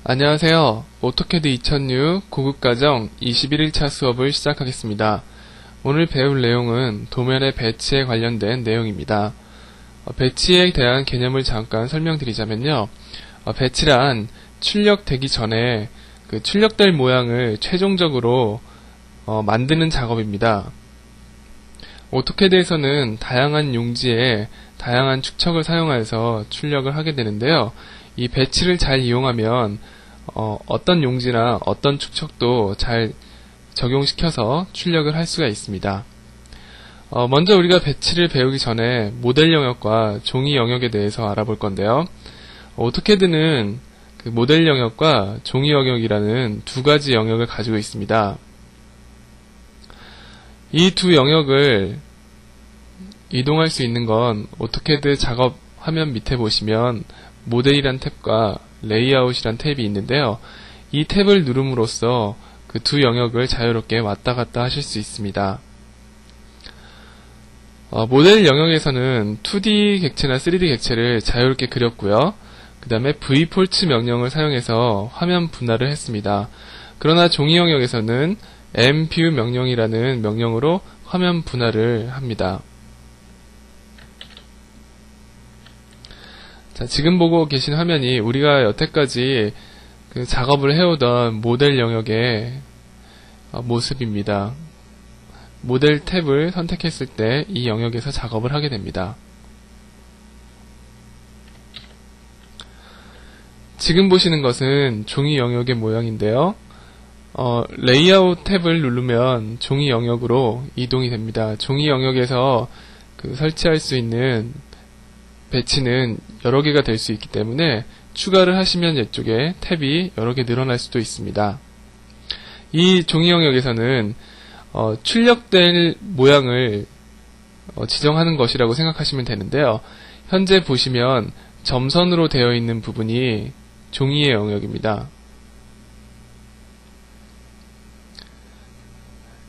안녕하세요. 오토캐드 2006 고급과정 21일차 수업을 시작하겠습니다. 오늘 배울 내용은 도면의 배치에 관련된 내용입니다. 배치에 대한 개념을 잠깐 설명드리자면요. 배치란 출력되기 전에 그 출력될 모양을 최종적으로 만드는 작업입니다. 오토캐드에서는 다양한 용지에 다양한 축척을 사용해서 출력을 하게 되는데요. 이 배치를 잘 이용하면 어떤 용지나 어떤 축척도 잘 적용시켜서 출력을 할 수가 있습니다. 먼저 우리가 배치를 배우기 전에 모델 영역과 종이 영역에 대해서 알아볼 건데요. 오토캐드는 그 모델 영역과 종이 영역이라는 두 가지 영역을 가지고 있습니다. 이 두 영역을 이동할 수 있는 건 오토캐드 작업 화면 밑에 보시면 모델이란 탭과 레이아웃이란 탭이 있는데요. 이 탭을 누름으로써 그 두 영역을 자유롭게 왔다 갔다 하실 수 있습니다. 모델 영역에서는 2D 객체나 3D 객체를 자유롭게 그렸고요. 그 다음에 vports 명령을 사용해서 화면 분할을 했습니다. 그러나 종이 영역에서는 mview 명령이라는 명령으로 화면 분할을 합니다. 자, 지금 보고 계신 화면이 우리가 여태까지 그 작업을 해오던 모델 영역의 모습입니다. 모델 탭을 선택했을 때 이 영역에서 작업을 하게 됩니다. 지금 보시는 것은 종이 영역의 모양인데요. 레이아웃 탭을 누르면 종이 영역으로 이동이 됩니다. 종이 영역에서 그 설치할 수 있는 배치는 여러 개가 될 수 있기 때문에 추가를 하시면 이쪽에 탭이 여러 개 늘어날 수도 있습니다. 이 종이 영역에서는 출력될 모양을 지정하는 것이라고 생각하시면 되는데요. 현재 보시면 점선으로 되어 있는 부분이 종이의 영역입니다.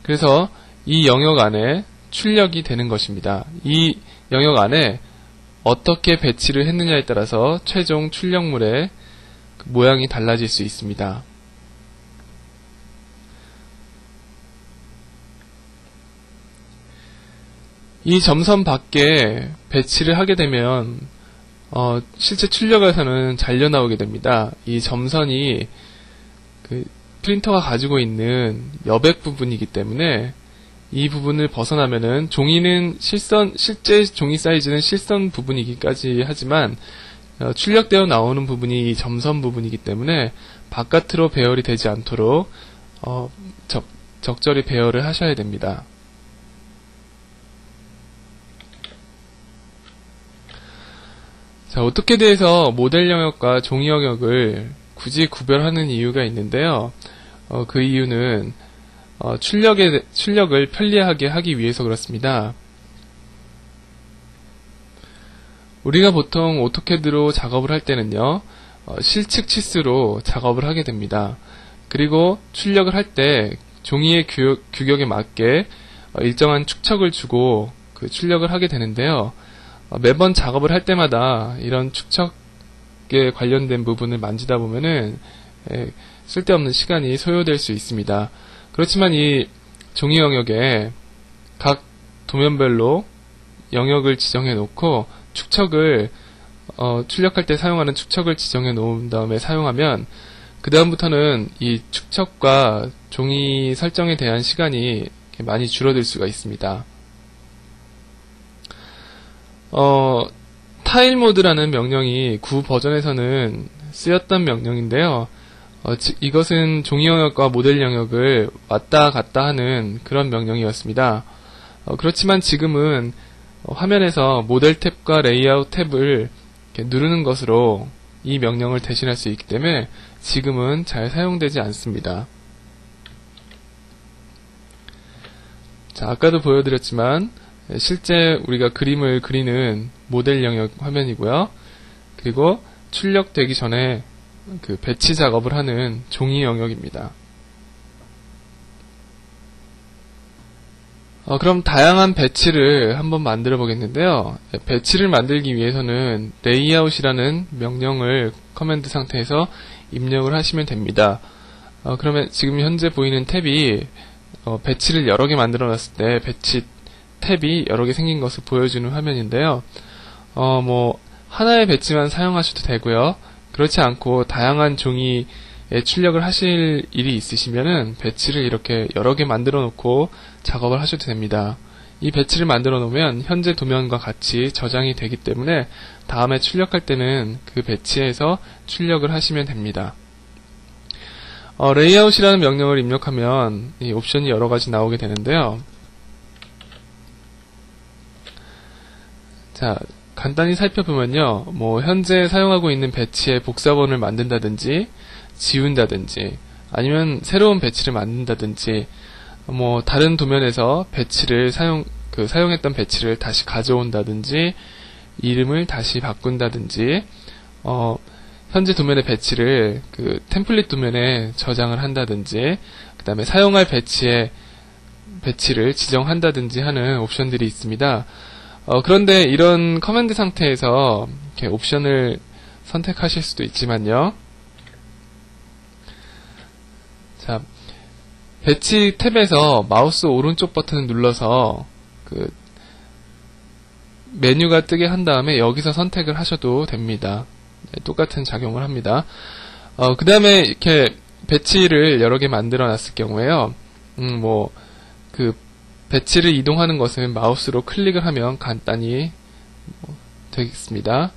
그래서 이 영역 안에 출력이 되는 것입니다. 이 영역 안에 어떻게 배치를 했느냐에 따라서 최종 출력물의 모양이 달라질 수 있습니다. 이 점선 밖에 배치를 하게 되면 실제 출력에서는 잘려 나오게 됩니다. 이 점선이 그 프린터가 가지고 있는 여백 부분이기 때문에 이 부분을 벗어나면은 종이는 실제 종이 사이즈는 실선 부분이기까지 하지만 출력되어 나오는 부분이 이 점선 부분이기 때문에 바깥으로 배열이 되지 않도록 적절히 배열을 하셔야 됩니다. 자, 오토캐드에서 모델 영역과 종이 영역을 굳이 구별하는 이유가 있는데요. 그 이유는 출력을 편리하게 하기 위해서 그렇습니다. 우리가 보통 오토캐드로 작업을 할 때는요, 실측 치수로 작업을 하게 됩니다. 그리고 출력을 할 때 종이의 규격에 맞게 일정한 축척을 주고 그 출력을 하게 되는데요. 매번 작업을 할 때마다 이런 축척에 관련된 부분을 만지다 보면은 쓸데없는 시간이 소요될 수 있습니다. 그렇지만 이 종이 영역에 각 도면별로 영역을 지정해 놓고 축척을 출력할 때 사용하는 축척을 지정해 놓은 다음에 사용하면 그 다음부터는 이 축척과 종이 설정에 대한 시간이 많이 줄어들 수가 있습니다. 타일 모드라는 명령이 구 버전에서는 쓰였던 명령인데요. 이것은 종이 영역과 모델 영역을 왔다 갔다 하는 그런 명령이었습니다. 그렇지만 지금은 화면에서 모델 탭과 레이아웃 탭을 이렇게 누르는 것으로 이 명령을 대신할 수 있기 때문에 지금은 잘 사용되지 않습니다. 자, 아까도 보여드렸지만 실제 우리가 그림을 그리는 모델 영역 화면이고요. 그리고 출력되기 전에 그 배치 작업을 하는 종이 영역입니다. 그럼 다양한 배치를 한번 만들어 보겠는데요. 배치를 만들기 위해서는 레이아웃이라는 명령을 커맨드 상태에서 입력을 하시면 됩니다. 그러면 지금 현재 보이는 탭이 배치를 여러 개 만들어 놨을 때 배치 탭이 여러 개 생긴 것을 보여주는 화면인데요. 하나의 배치만 사용하셔도 되고요. 그렇지 않고 다양한 종이에 출력을 하실 일이 있으시면은 배치를 이렇게 여러 개 만들어 놓고 작업을 하셔도 됩니다. 이 배치를 만들어 놓으면 현재 도면과 같이 저장이 되기 때문에 다음에 출력할 때는 그 배치에서 출력을 하시면 됩니다. 레이아웃이라는 명령을 입력하면 이 옵션이 여러 가지 나오게 되는데요. 자, 간단히 살펴보면요. 현재 사용하고 있는 배치의 복사본을 만든다든지, 지운다든지, 아니면 새로운 배치를 만든다든지, 다른 도면에서 배치를 사용했던 배치를 다시 가져온다든지, 이름을 다시 바꾼다든지, 현재 도면의 배치를 템플릿 도면에 저장을 한다든지, 그 다음에 사용할 배치를 지정한다든지 하는 옵션들이 있습니다. 그런데 이런 커맨드 상태에서 이렇게 옵션을 선택하실 수도 있지만요. 자, 배치 탭에서 마우스 오른쪽 버튼을 눌러서 메뉴가 뜨게 한 다음에 여기서 선택을 하셔도 됩니다. 네, 똑같은 작용을 합니다. 그 다음에 이렇게 배치를 여러 개 만들어 놨을 경우에요. 배치를 이동하는 것은 마우스로 클릭을 하면 간단히 되겠습니다.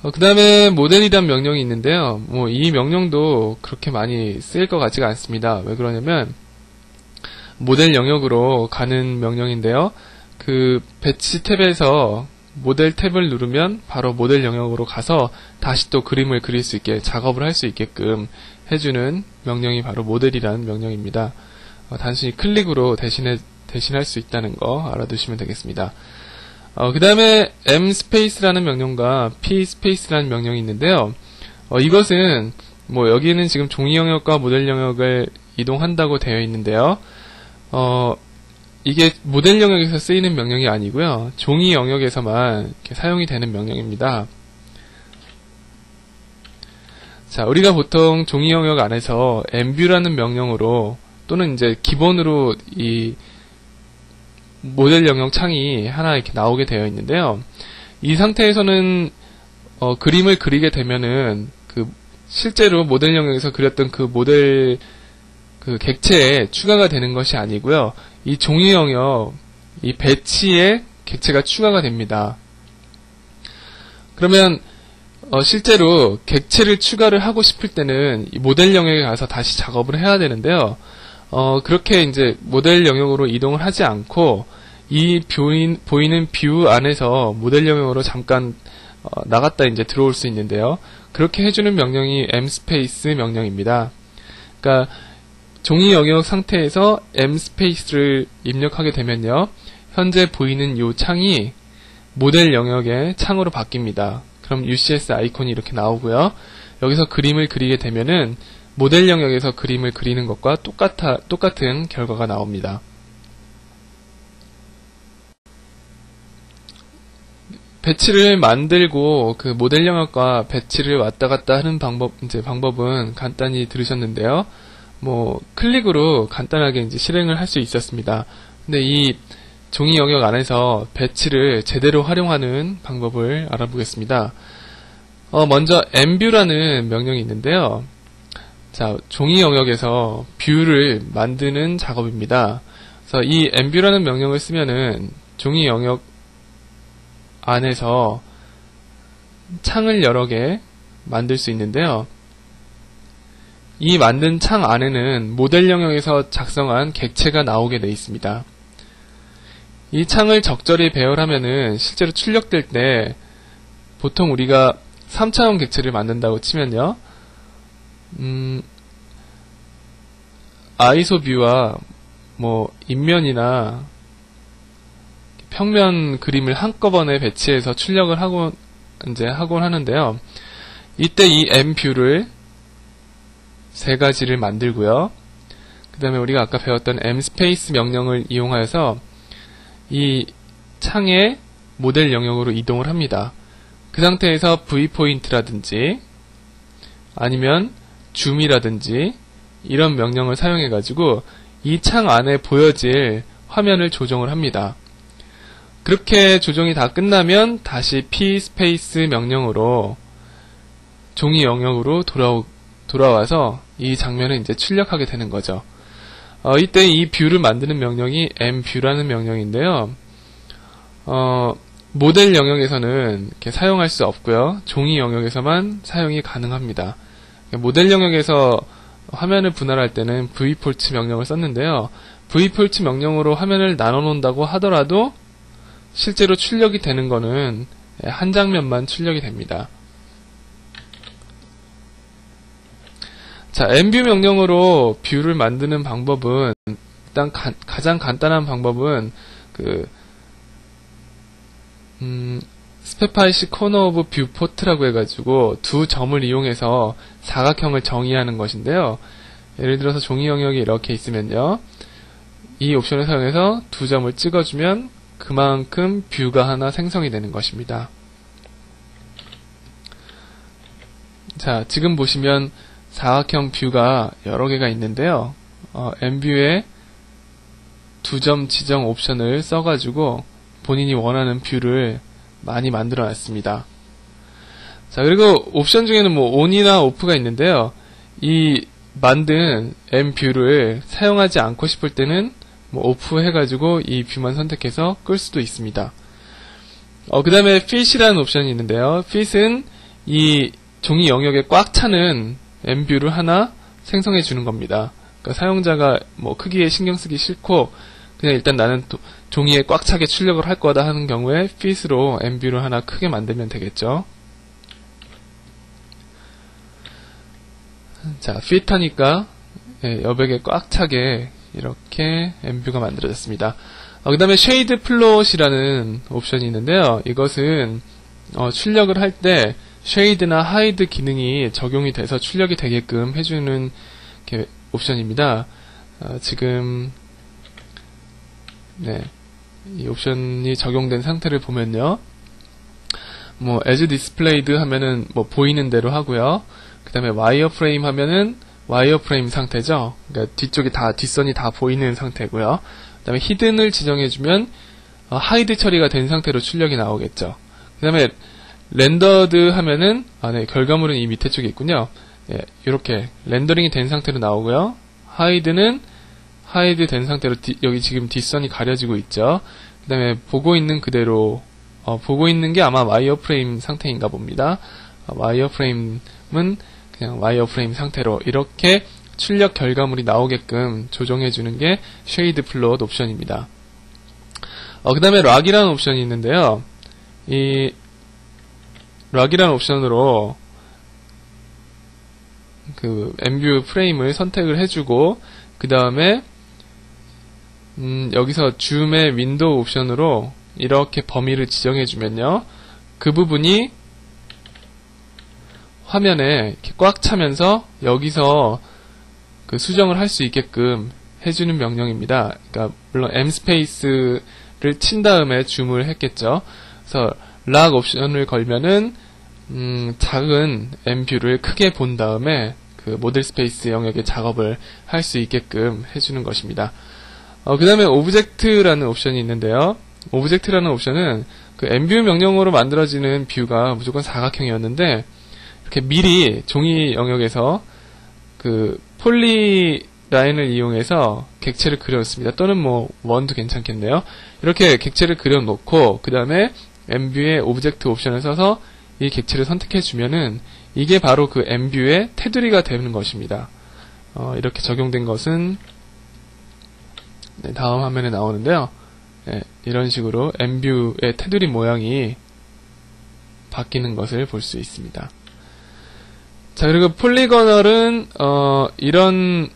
그 다음에 모델이란 명령이 있는데요. 이 명령도 그렇게 많이 쓰일 것 같지가 않습니다. 왜 그러냐면 모델 영역으로 가는 명령인데요. 배치 탭에서 모델 탭을 누르면 바로 모델 영역으로 가서 다시 또 그림을 그릴 수 있게 작업을 할 수 있게끔 해주는 명령이 바로 모델이라는 명령입니다. 단순히 클릭으로 대신할 수 있다는 거 알아두시면 되겠습니다. 그 다음에 mSpace라는 명령과 pSpace라는 명령이 있는데요. 이것은 여기는 지금 종이 영역과 모델 영역을 이동한다고 되어 있는데요. 이게 모델 영역에서 쓰이는 명령이 아니고요. 종이 영역에서만 이렇게 사용이 되는 명령입니다. 자, 우리가 보통 종이 영역 안에서 mView라는 명령으로 또는 이제 기본으로 이 모델 영역 창이 하나 이렇게 나오게 되어 있는데요. 이 상태에서는 그림을 그리게 되면은 실제로 모델 영역에서 그렸던 모델 객체에 추가가 되는 것이 아니고요. 이 종이 영역, 이 배치에 객체가 추가가 됩니다. 그러면 실제로 객체를 추가를 하고 싶을 때는 이 모델 영역에 가서 다시 작업을 해야 되는데요. 그렇게 이제 모델 영역으로 이동을 하지 않고 이 보이는 뷰 안에서 모델 영역으로 잠깐 나갔다 이제 들어올 수 있는데요. 그렇게 해주는 명령이 mSpace 명령입니다. 그러니까 종이 영역 상태에서 mSpace를 입력하게 되면요. 현재 보이는 이 창이 모델 영역의 창으로 바뀝니다. 그럼 UCS 아이콘이 이렇게 나오고요. 여기서 그림을 그리게 되면은 모델 영역에서 그림을 그리는 것과 똑같은 결과가 나옵니다. 배치를 만들고 모델 영역과 배치를 왔다 갔다 하는 방법은 간단히 들으셨는데요. 클릭으로 간단하게 이제 실행을 할 수 있었습니다. 근데 이 종이 영역 안에서 배치를 제대로 활용하는 방법을 알아보겠습니다. 먼저 mView라는 명령이 있는데요. 자, 종이 영역에서 뷰를 만드는 작업입니다. 그래서 이 mView라는 명령을 쓰면은 종이 영역 안에서 창을 여러 개 만들 수 있는데요. 이 만든 창 안에는 모델 영역에서 작성한 객체가 나오게 되어 있습니다. 이 창을 적절히 배열하면은 실제로 출력될 때 보통 우리가 3차원 객체를 만든다고 치면요. 아이소 뷰와 인면이나 평면 그림을 한꺼번에 배치해서 출력을 하곤 하는데요. 이때 이 mView를 세 가지를 만들고요. 그 다음에 우리가 아까 배웠던 mSpace 명령을 이용하여서 이 창의 모델 영역으로 이동을 합니다. 그 상태에서 V포인트라든지 아니면 줌이라든지 이런 명령을 사용해 가지고 이 창 안에 보여질 화면을 조정을 합니다. 그렇게 조정이 다 끝나면 다시 p 스페이스 명령으로 종이 영역으로 돌아와서 이 장면을 이제 출력하게 되는 거죠. 이때 이 뷰를 만드는 명령이 mView라는 명령인데요. 모델 영역에서는 이렇게 사용할 수 없고요. 종이 영역에서만 사용이 가능합니다. 모델 영역에서 화면을 분할할 때는 vports 명령을 썼는데요. vports 명령으로 화면을 나눠 놓는다고 하더라도 실제로 출력이 되는 거는 한 장면만 출력이 됩니다. 자, mView 명령으로 뷰를 만드는 방법은 일단 가장 간단한 방법은 specify corner of viewport라고 해가지고 두 점을 이용해서 사각형을 정의하는 것인데요. 예를 들어서 종이 영역이 이렇게 있으면요. 이 옵션을 사용해서 두 점을 찍어주면 그만큼 뷰가 하나 생성이 되는 것입니다. 자, 지금 보시면 사각형 뷰가 여러 개가 있는데요. mView에 두 점 지정 옵션을 써가지고 본인이 원하는 뷰를 많이 만들어 놨습니다. 자, 그리고 옵션 중에는 뭐 on이나 off가 있는데요. 이 만든 mView를 사용하지 않고 싶을 때는 뭐 off 해가지고 이 뷰만 선택해서 끌 수도 있습니다. 그 다음에 fit이라는 옵션이 있는데요. fit은 이 종이 영역에 꽉 차는 mView를 하나 생성해 주는 겁니다. 그러니까 사용자가 뭐 크기에 신경 쓰기 싫고 그냥 일단 나는 종이에 꽉 차게 출력을 할 거다 하는 경우에 fit으로 mView를 하나 크게 만들면 되겠죠. 자, fit 하니까 여백에 꽉 차게 이렇게 mView가 만들어졌습니다. 그 다음에 shade plot이라는 옵션이 있는데요. 이것은 출력을 할 때 shade나 hide 기능이 적용이 돼서 출력이 되게끔 해주는 옵션입니다. 지금 이 옵션이 적용된 상태를 보면요. 뭐 as displayed 하면은 뭐 보이는 대로 하고요. 그 다음에 wireframe 하면은 wireframe 상태죠. 그러니까 뒤쪽이 뒷선이 다 보이는 상태고요. 그 다음에 hidden을 지정해주면 hide 처리가 된 상태로 출력이 나오겠죠. 그 다음에 rendered 하면은 결과물은 이 밑에 쪽에 있군요. 이렇게 렌더링이 된 상태로 나오고요. hide는 hide 된 상태로 여기 지금 뒷선이 가려지고 있죠. 그 다음에 보고 있는 그대로 보고 있는 게 아마 와이어프레임 상태인가 봅니다. 와이어프레임은 그냥 와이어프레임 상태로 이렇게 출력 결과물이 나오게끔 조정해주는 게 shade plot 옵션입니다. 그 다음에 락이라는 옵션이 있는데요. 이 락이라는 옵션으로 mView 프레임을 선택을 해주고 그 다음에 여기서 줌의 윈도우 옵션으로 이렇게 범위를 지정해주면요. 그 부분이 화면에 이렇게 꽉 차면서 여기서 수정을 할 수 있게끔 해주는 명령입니다. 그러니까 물론 m스페이스를 친 다음에 줌을 했겠죠. 그래서 락 옵션을 걸면은 작은 mView를 크게 본 다음에 모델 스페이스 영역의 작업을 할 수 있게끔 해주는 것입니다. 그 다음에 오브젝트라는 옵션이 있는데요. 오브젝트라는 옵션은 mView 명령으로 만들어지는 뷰가 무조건 사각형이었는데 이렇게 미리 종이 영역에서 폴리라인을 이용해서 객체를 그려놓습니다. 또는 뭐 원도 괜찮겠네요. 이렇게 객체를 그려놓고 그 다음에 mView의 오브젝트 옵션을 써서 이 객체를 선택해주면은 이게 바로 mView의 테두리가 되는 것입니다. 이렇게 적용된 것은 다음 화면에 나오는데요. 이런 식으로 mView의 테두리 모양이 바뀌는 것을 볼 수 있습니다. 자, 그리고 폴리거널은 이런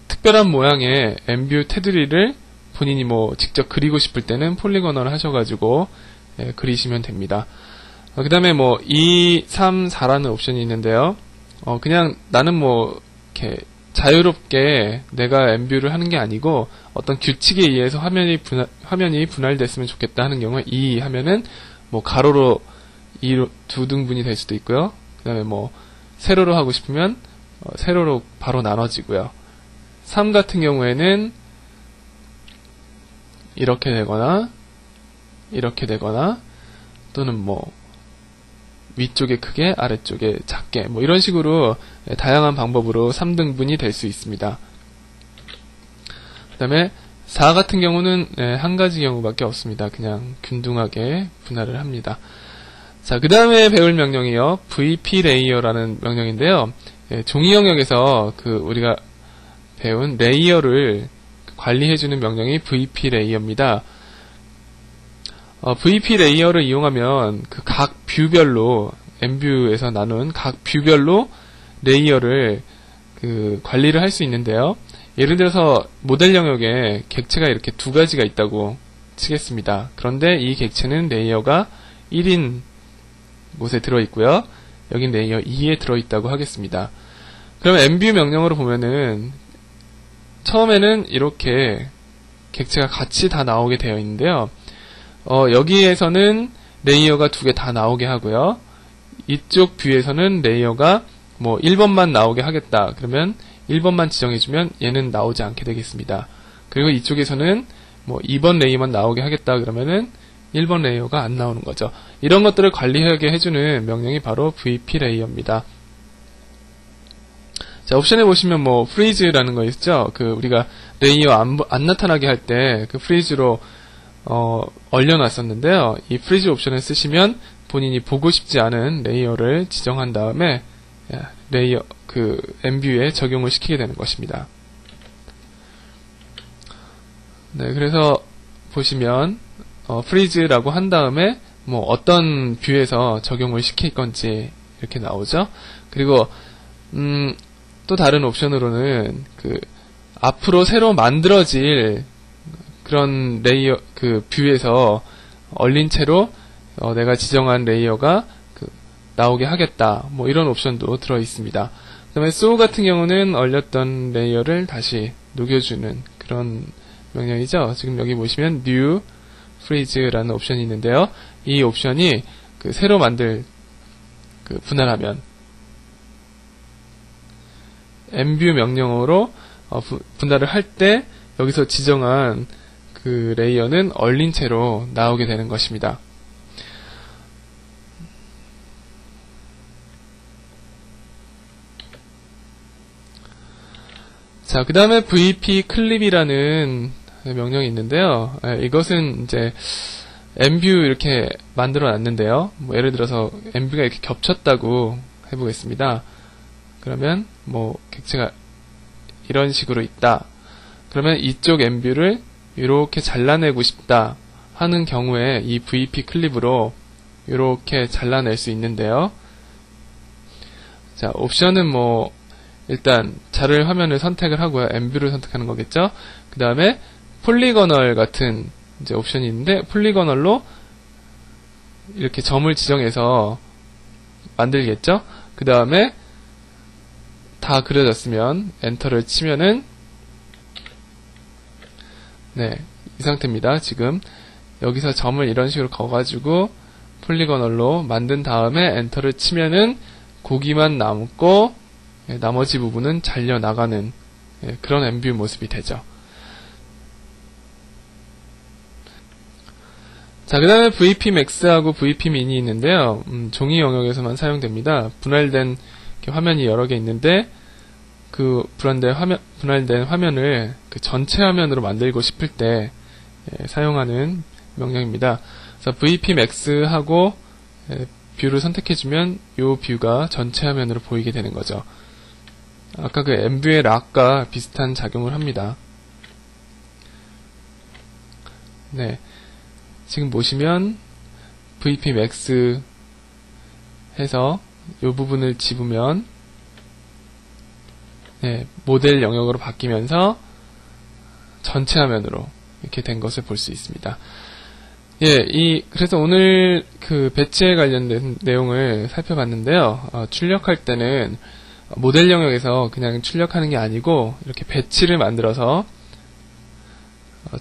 특별한 모양의 mView 테두리를 본인이 뭐 직접 그리고 싶을 때는 폴리거널 하셔가지고 그리시면 됩니다. 그 다음에 뭐 2, 3, 4라는 옵션이 있는데요. 그냥 나는 뭐 이렇게 자유롭게 내가 mView를 하는 게 아니고 어떤 규칙에 의해서 화면이 분할됐으면 좋겠다 하는 경우에 2 하면은 뭐 가로로 2로 두 등분이 될 수도 있고요. 그 다음에 뭐 세로로 하고 싶으면 세로로 바로 나눠지고요. 3 같은 경우에는 이렇게 되거나 이렇게 되거나 또는 뭐 위쪽에 크게 아래쪽에 작게 뭐 이런 식으로 다양한 방법으로 3등분이 될 수 있습니다. 그 다음에 4 같은 경우는 한 가지 경우밖에 없습니다. 그냥 균등하게 분할을 합니다. 자, 그 다음에 배울 명령이요. VP 레이어라는 명령인데요. 종이 영역에서 우리가 배운 레이어를 관리해주는 명령이 VP 레이어입니다. VP 레이어를 이용하면 각 뷰별로 엠뷰에서 나눈 각 뷰별로 레이어를 관리를 할 수 있는데요. 예를 들어서 모델 영역에 객체가 이렇게 두 가지가 있다고 치겠습니다. 그런데 이 객체는 레이어가 1인 곳에 들어있고요. 여긴 레이어 2에 들어있다고 하겠습니다. 그러면 엠뷰 명령으로 보면은 처음에는 이렇게 객체가 같이 다 나오게 되어 있는데요. 여기에서는 레이어가 두 개 다 나오게 하고요. 이쪽 뷰에서는 레이어가 뭐 1번만 나오게 하겠다. 그러면 1번만 지정해주면 얘는 나오지 않게 되겠습니다. 그리고 이쪽에서는 뭐 2번 레이어만 나오게 하겠다. 그러면은 1번 레이어가 안 나오는 거죠. 이런 것들을 관리하게 해주는 명령이 바로 VP 레이어입니다. 자, 옵션에 보시면 뭐 freeze라는 거 있죠. 우리가 레이어 안 나타나게 할 때 freeze로 얼려놨었는데요. 이 freeze 옵션을 쓰시면 본인이 보고 싶지 않은 레이어를 지정한 다음에 레이어 엠뷰에 적용을 시키게 되는 것입니다. 네, 그래서 보시면 freeze라고 한 다음에 뭐 어떤 뷰에서 적용을 시킬 건지 이렇게 나오죠. 그리고 또 다른 옵션으로는 앞으로 새로 만들어질 그런 레이어 뷰에서 얼린 채로 내가 지정한 레이어가 나오게 하겠다. 뭐 이런 옵션도 들어 있습니다. 그 다음에 so 같은 경우는 얼렸던 레이어를 다시 녹여주는 그런 명령이죠. 지금 여기 보시면 new freeze라는 옵션이 있는데요. 이 옵션이 새로 만들 분할하면 엠뷰 명령어로 분할을 할 때 여기서 지정한 레이어는 얼린 채로 나오게 되는 것입니다. 자, 그 다음에 VP 클립이라는 명령이 있는데요. 이것은 이제 엠뷰 이렇게 만들어 놨는데요. 뭐 예를 들어서 엠뷰가 이렇게 겹쳤다고 해보겠습니다. 그러면 뭐 객체가 이런 식으로 있다. 그러면 이쪽 엠뷰를 이렇게 잘라내고 싶다 하는 경우에 이 VP 클립으로 이렇게 잘라낼 수 있는데요. 자, 옵션은 뭐 일단 자를 화면을 선택을 하고요. 엠뷰를 선택하는 거겠죠. 그 다음에 폴리거널 같은 이제 옵션이 있는데 폴리거널로 이렇게 점을 지정해서 만들겠죠. 그 다음에 다 그려졌으면 엔터를 치면은 네, 이 상태입니다. 지금 여기서 점을 이런 식으로 그어가지고 폴리거널로 만든 다음에 엔터를 치면은 고기만 남고 나머지 부분은 잘려나가는 그런 엠뷰 모습이 되죠. 자, 그 다음에 VP Max하고 VP Min이 있는데요. 종이 영역에서만 사용됩니다. 분할된 화면이 여러 개 있는데 분할된 화면을 전체 화면으로 만들고 싶을 때 사용하는 명령입니다. 그래서 VP Max하고 뷰를 선택해주면 이 뷰가 전체 화면으로 보이게 되는 거죠. 아까 엠뷰의 락과 비슷한 작용을 합니다. 네, 지금 보시면 VP Max 해서 이 부분을 집으면 네, 모델 영역으로 바뀌면서 전체 화면으로 이렇게 된 것을 볼 수 있습니다. 그래서 오늘 배치에 관련된 내용을 살펴봤는데요. 출력할 때는 모델 영역에서 그냥 출력하는 게 아니고 이렇게 배치를 만들어서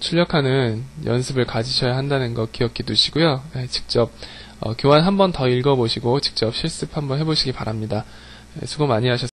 출력하는 연습을 가지셔야 한다는 거 기억해 두시고요. 직접 교환 한번 더 읽어보시고 직접 실습 한번 해보시기 바랍니다. 수고 많이 하셨습니다.